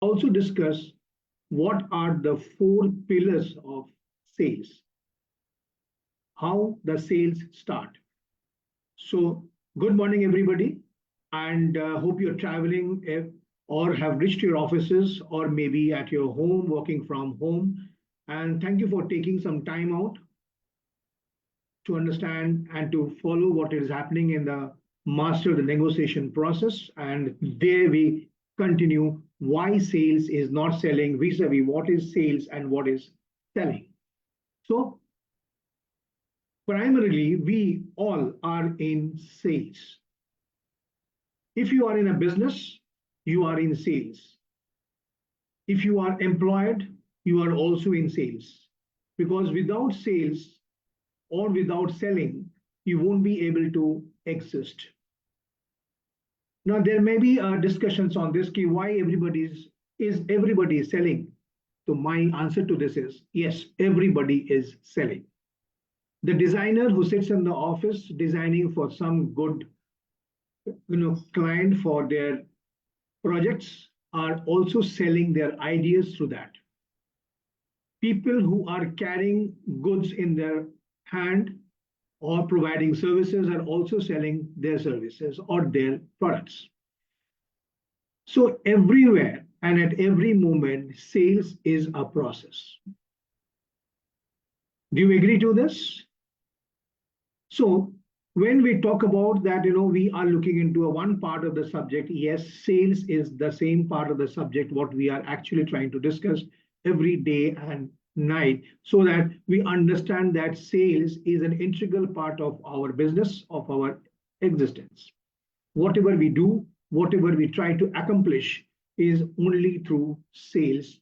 also discuss what are the four pillars of sales, how the sales start. So, good morning, everybody, and hope you're traveling or have reached your offices or maybe at your home, working from home. And thank you for taking some time out to understand and to follow what is happening in the master the negotiation process. And there we continue why sales is not selling vis-a-vis what is sales and what is selling. So primarily, we all are in sales. If you are in a business, you are in sales. If you are employed, you are also in sales. Because without sales or without selling, you won't be able to exist. Now, there may be discussions on this, why everybody is selling? So my answer to this is yes, everybody is selling. The designer who sits in the office designing for some good client for their projects are also selling their ideas through that. People who are carrying goods in their hand or providing services are also selling their services or their products. So everywhere and at every moment, sales is a process. Do you agree to this? So when we talk about that, we are looking into a one part of the subject. Yes, sales is the same part of the subject, what we are actually trying to discuss every day and night, so that we understand that sales is an integral part of our business, of our existence. Whatever we do, whatever we try to accomplish is only through sales,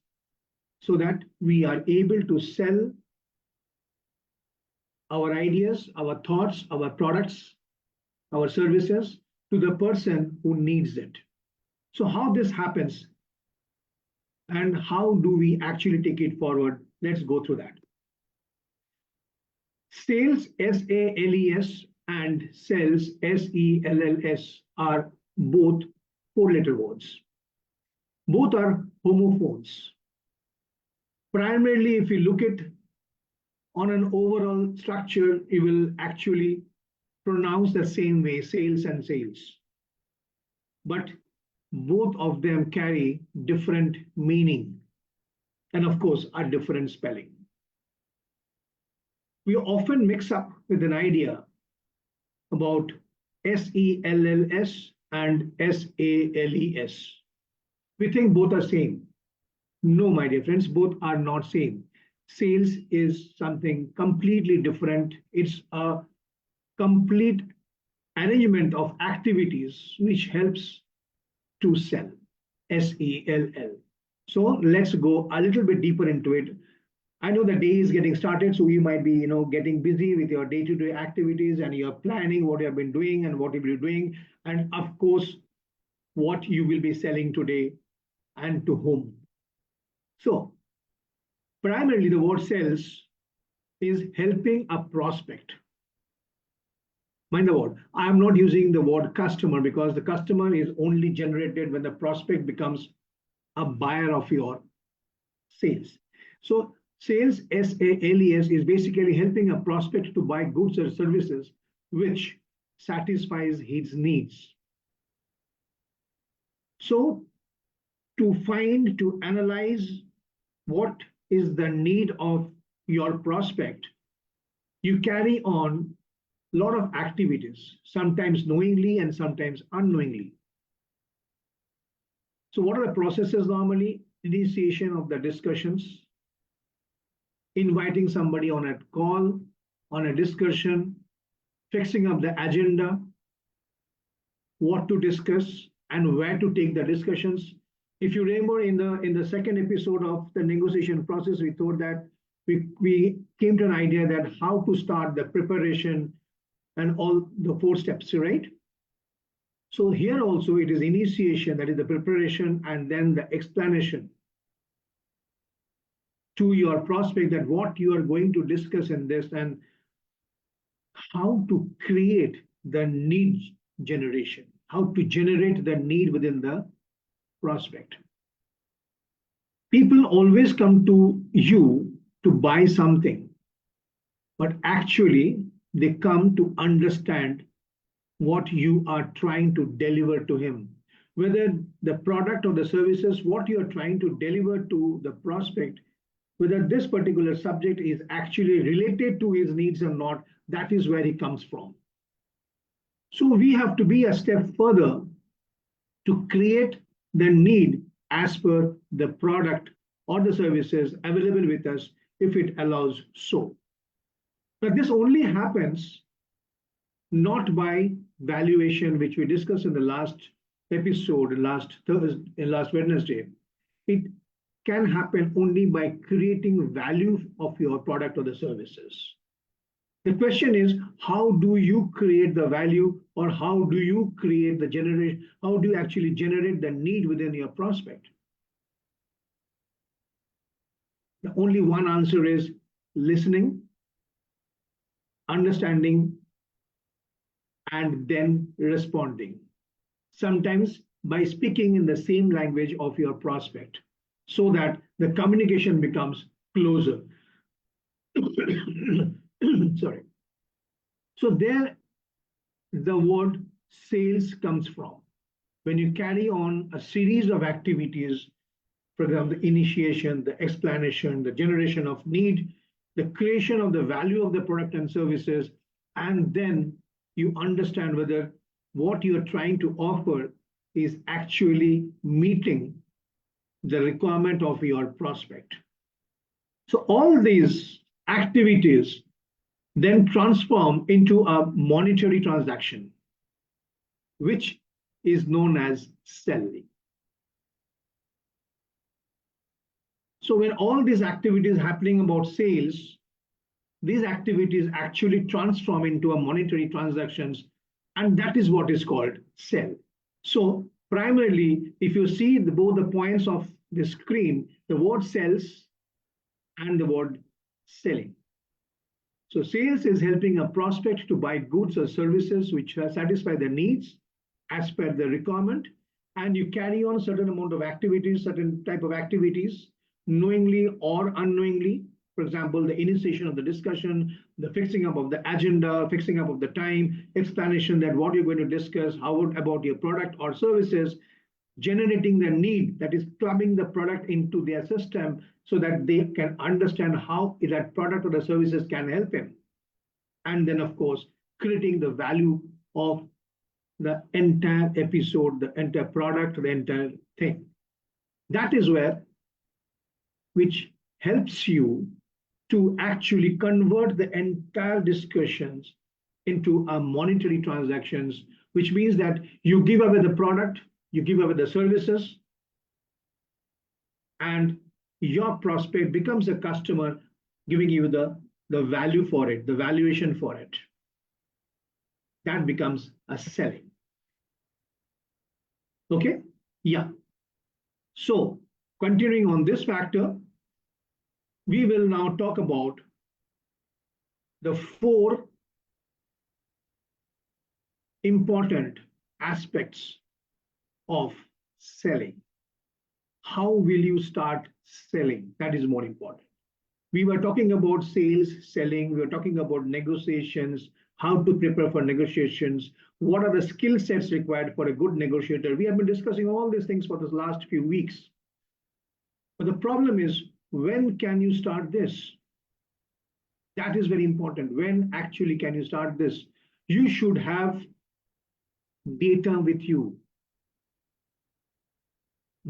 so that we are able to sell our ideas, our thoughts, our products, our services to the person who needs it. So how this happens and how do we actually take it forward? Let's go through that. Sales, S-A-L-E-S, and sells, S-E-L-L-S, are both four-letter words. Both are homophones. Primarily, if you look at on an overall structure, you will actually pronounce the same way, sales and sales. But both of them carry different meaning and of course a different spelling. We often mix up with an idea about S-E-L-L-S and S-A-L-E-S. We think both are same. No, my dear friends, both are not same. Sales is something completely different. It's a complete arrangement of activities which helps to sell, S-E-L-L. So let's go a little bit deeper into it. I know the day is getting started, so you might be, getting busy with your day-to-day activities and you're planning what you have been doing and what you will be doing, and of course, what you will be selling today and to whom. So primarily, the word sales is helping a prospect. Mind the word, I am not using the word customer because the customer is only generated when the prospect becomes a buyer of your sales. So sales, S-A-L-E-S, is basically helping a prospect to buy goods or services which satisfies his needs. So to analyze what is the need of your prospect, you carry on a lot of activities, sometimes knowingly and sometimes unknowingly. So what are the processes normally? Initiation of the discussions, inviting somebody on a call, on a discussion, fixing up the agenda, what to discuss and where to take the discussions. If you remember in the second episode of the negotiation process, we thought that we came to an idea that how to start the preparation and all the four steps, right? So here also it is initiation, that is the preparation, and then the explanation to your prospect that what you are going to discuss in this and how to create the need generation, how to generate the need within the prospect. People always come to you to buy something, but actually they come to understand what you are trying to deliver to him. Whether the product or the services, what you are trying to deliver to the prospect, whether this particular subject is actually related to his needs or not, that is where he comes from. So we have to be a step further to create the need as per the product or the services available with us if it allows so. But this only happens not by valuation, which we discussed in the last episode, last Wednesday. It can happen only by creating value of your product or the services. The question is, how do you create the value, or how do you create the generation? How do you actually generate the need within your prospect? The only one answer is listening, understanding, and then responding. Sometimes by speaking in the same language of your prospect, so that the communication becomes closer. Sorry. So there the word sales comes from. When you carry on a series of activities, for example, the initiation, the explanation, the generation of need, the creation of the value of the product and services, and then you understand whether what you are trying to offer is actually meeting the requirement of your prospect. So all these activities then transform into a monetary transaction, which is known as selling. So when all these activities happening about sales, these activities actually transform into a monetary transactions, and that is what is called sell. So primarily, if you see both the points of the screen, the word sells and the word selling. So sales is helping a prospect to buy goods or services which satisfy their needs as per the requirement, and you carry on certain amount of activities, certain type of activities, knowingly or unknowingly. For example, the initiation of the discussion, the fixing up of the agenda, fixing up of the time, explanation that what you're going to discuss, how about your product or services, generating the need, that is clubbing the product into their system so that they can understand how that product or the services can help him. And then, of course, creating the value of the entire episode, the entire product, the entire thing. That is where, which helps you to actually convert the entire discussions into a monetary transactions, which means that you give away the product, you give away the services, and your prospect becomes a customer, giving you the value for it, the valuation for it. That becomes a selling. Okay? Yeah. So continuing on this factor, we will now talk about the 4 important aspects of selling. How will you start selling? That is more important. We were talking about sales, selling, we were talking about negotiations, how to prepare for negotiations, what are the skill sets required for a good negotiator. We have been discussing all these things for the last few weeks. But the problem is, when can you start this? That is very important. When actually can you start this? You should have data with you.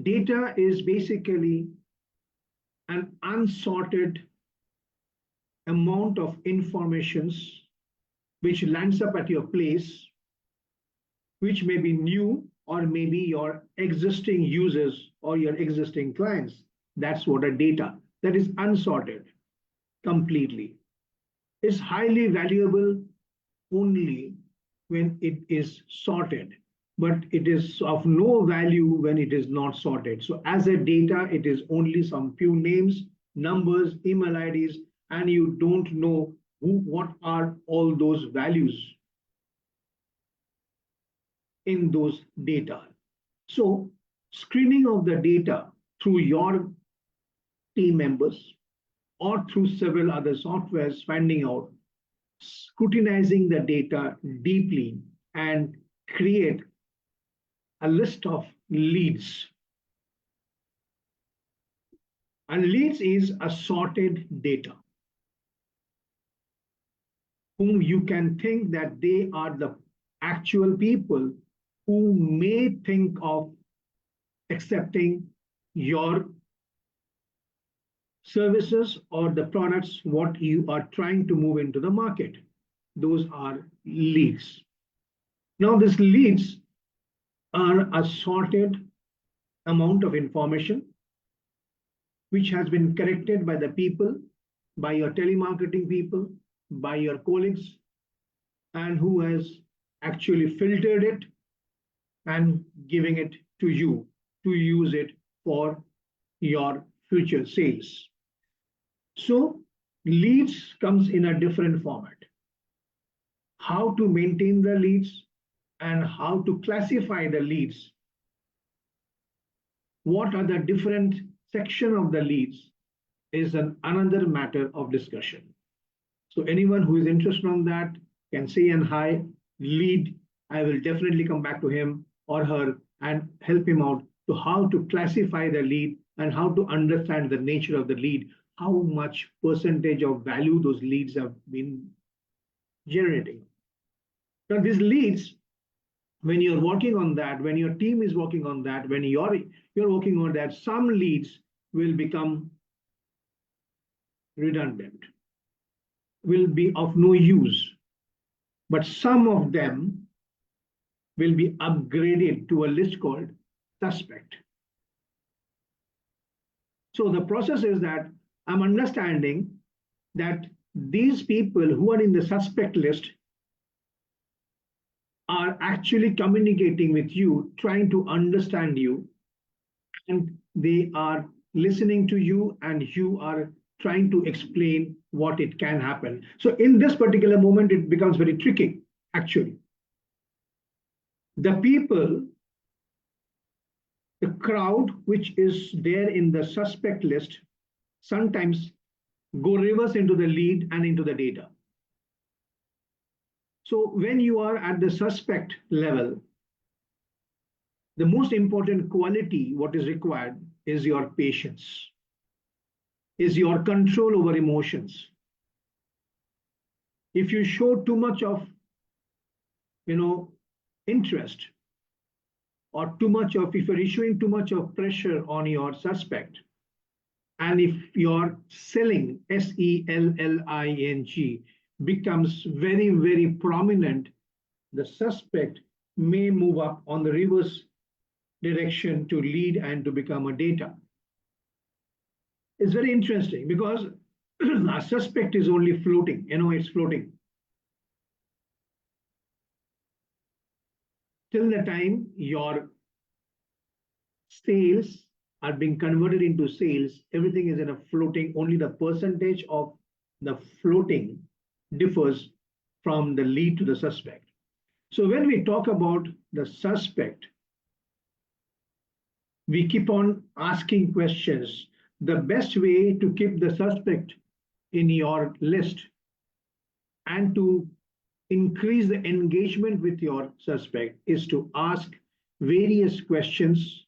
Data is basically an unsorted amount of informations which lands up at your place, which may be new or maybe your existing users or your existing clients. That's what a data that is unsorted completely. Is highly valuable only when it is sorted, but it is of no value when it is not sorted. So as a data, it is only some few names, numbers, email IDs, and you don't know what are all those values in those data. So screening of the data through your team members or through several other softwares, finding out, scrutinizing the data deeply, and create a list of leads. And leads is assorted data, whom you can think that they are the actual people who may think of accepting your services or the products what you are trying to move into the market. Those are leads. Now, these leads are a sorted amount of information which has been collected by the people, by your telemarketing people, by your colleagues, and who has actually filtered it and giving it to you to use it for your future sales. So leads comes in a different format. How to maintain the leads and how to classify the leads. What are the different section of the leads is another matter of discussion. So anyone who is interested on that can say an hi, lead. I will definitely come back to him or her and help him out to how to classify the lead and how to understand the nature of the lead, how much percentage of value those leads have been generating. Now, these leads, when you're working on that, when your team is working on that, when you're working on that, some leads will become redundant, will be of no use, but some of them will be upgraded to a list called suspect. So the process is that I'm understanding that these people who are in the suspect list are actually communicating with you, trying to understand you, and they are listening to you, and you are trying to explain what it can happen. So in this particular moment, it becomes very tricky, actually. The people, the crowd which is there in the suspect list sometimes go reverse into the lead and into the data. So when you are at the suspect level, the most important quality what is required is your patience, is your control over emotions. If you show too much of, interest, or if you're issuing too much of pressure on your suspect, and if your selling, SELLING, becomes very, very prominent, the suspect may move up on the reverse direction to lead and to become a data. It's very interesting because a suspect is only floating, it's floating. Till the time your sales are being converted into sales, everything is in a floating, only the percentage of the floating differs from the lead to the suspect. So when we talk about the suspect, we keep on asking questions. The best way to keep the suspect in your list and to increase the engagement with your suspect is to ask various questions,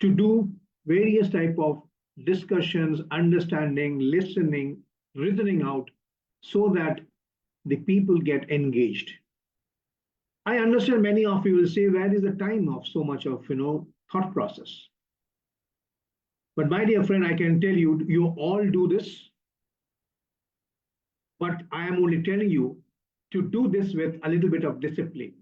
to do various type of discussions, understanding, listening, reasoning out, so that the people get engaged. I understand many of you will say, where is the time of so much of thought process? But my dear friend, I can tell you, you all do this, but I am only telling you to do this with a little bit of discipline.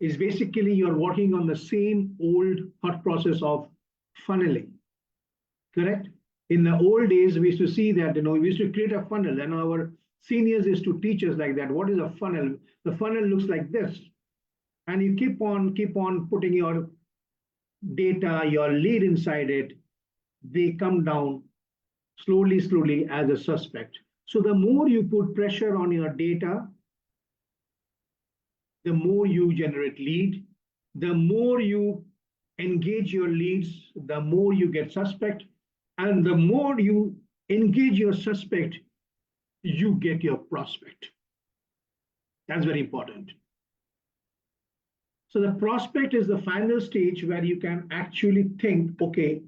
Is basically you're working on the same old thought process of funneling, correct? In the old days, we used to see that, we used to create a funnel, and our seniors used to teach us like that. What is a funnel? The funnel looks like this. And you keep on putting your data, your lead inside it. They come down slowly as a suspect. So the more you put pressure on your data, the more you generate lead, the more you engage your leads, the more you get suspect. And the more you engage your suspect, you get your prospect. That's very important. So the prospect is the final stage where you can actually think, okay,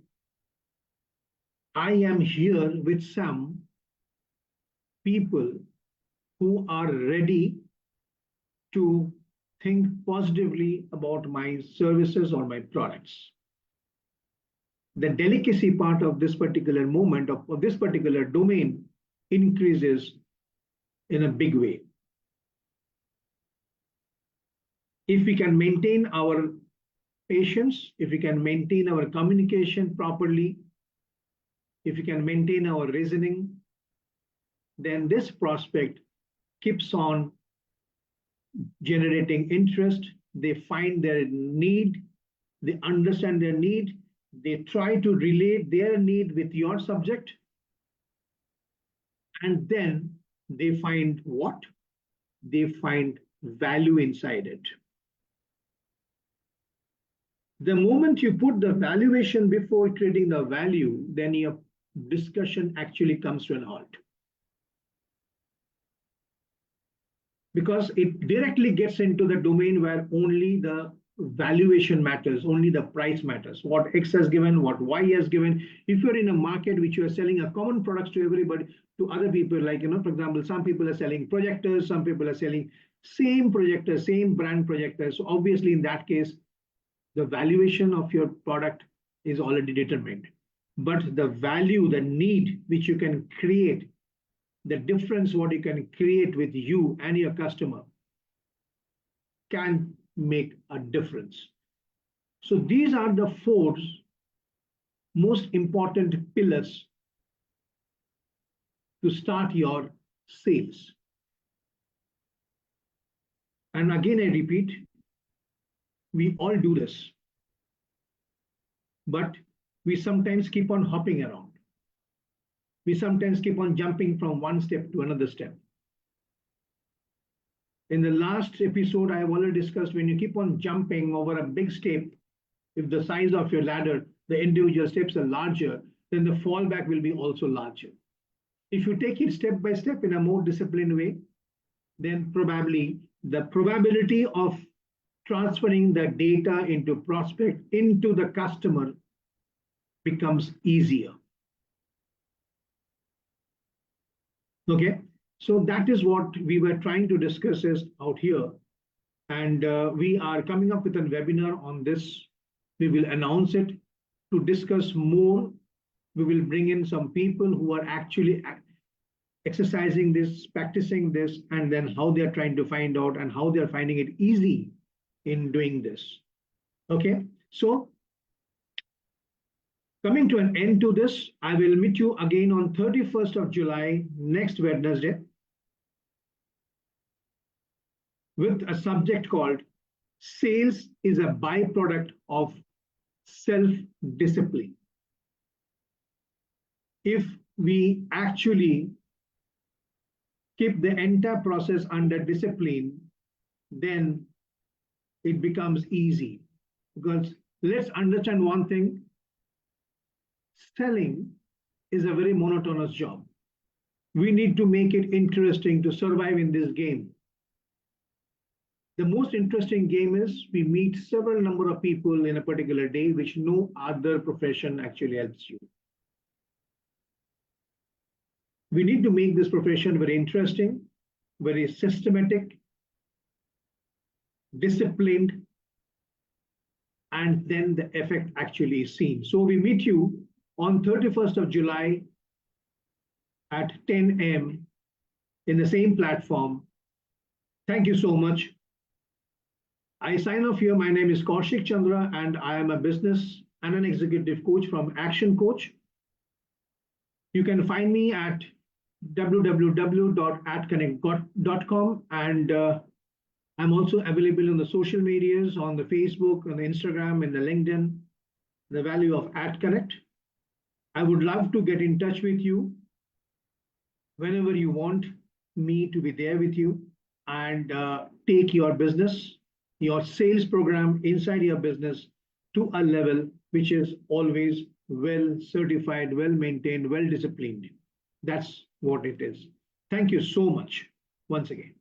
I am here with some people who are ready to think positively about my services or my products. The delicacy part of this particular moment of this particular domain increases in a big way. If we can maintain our patience, if we can maintain our communication properly, if we can maintain our reasoning, then this prospect keeps on generating interest. They find their need, they understand their need, they try to relate their need with your subject, and then they find what? They find value inside it. The moment you put the valuation before creating the value, then your discussion actually comes to an halt. Because it directly gets into the domain where only the valuation matters, only the price matters. What X has given, what Y has given. If you're in a market which you are selling a common products to everybody, to other people, like, for example, some people are selling projectors, some people are selling same projectors, same brand projectors. So obviously, in that case, the valuation of your product is already determined. But the value, the need which you can create, the difference what you can create with you and your customer can make a difference. So these are the four most important pillars to start your sales. And again, I repeat, we all do this, but we sometimes keep on hopping around. We sometimes keep on jumping from one step to another step. In the last episode, I have already discussed when you keep on jumping over a big step, if the size of your ladder, the individual steps are larger, then the fallback will be also larger. If you take it step by step in a more disciplined way, then probably the probability of transferring the data into prospect into the customer becomes easier. Okay, so that is what we were trying to discuss is out here. And we are coming up with a webinar on this. We will announce it to discuss more. We will bring in some people who are actually exercising this, practicing this, and then how they are trying to find out and how they are finding it easy in doing this. Okay, so coming to an end to this, I will meet you again on 31st of July, next Wednesday, with a subject called Sales is a Byproduct of Self-Discipline. If we actually keep the entire process under discipline, then it becomes easy. Because let's understand one thing, selling is a very monotonous job. We need to make it interesting to survive in this game. The most interesting game is we meet several number of people in a particular day, which no other profession actually helps you. We need to make this profession very interesting, very systematic, disciplined, and then the effect actually is seen. So we meet you on 31st of July at 10 a.m. in the same platform. Thank you so much. I sign off here. My name is Kaushik Chandra, and I am a business and an executive coach from Action Coach. You can find me at www.atkonnectt.com, and I'm also available on the social medias, on the Facebook, on the Instagram, and the LinkedIn, the value of Atkonnectt. I would love to get in touch with you whenever you want me to be there with you and take your business, your sales program inside your business to a level which is always well certified, well maintained, well disciplined. That's what it is. Thank you so much once again.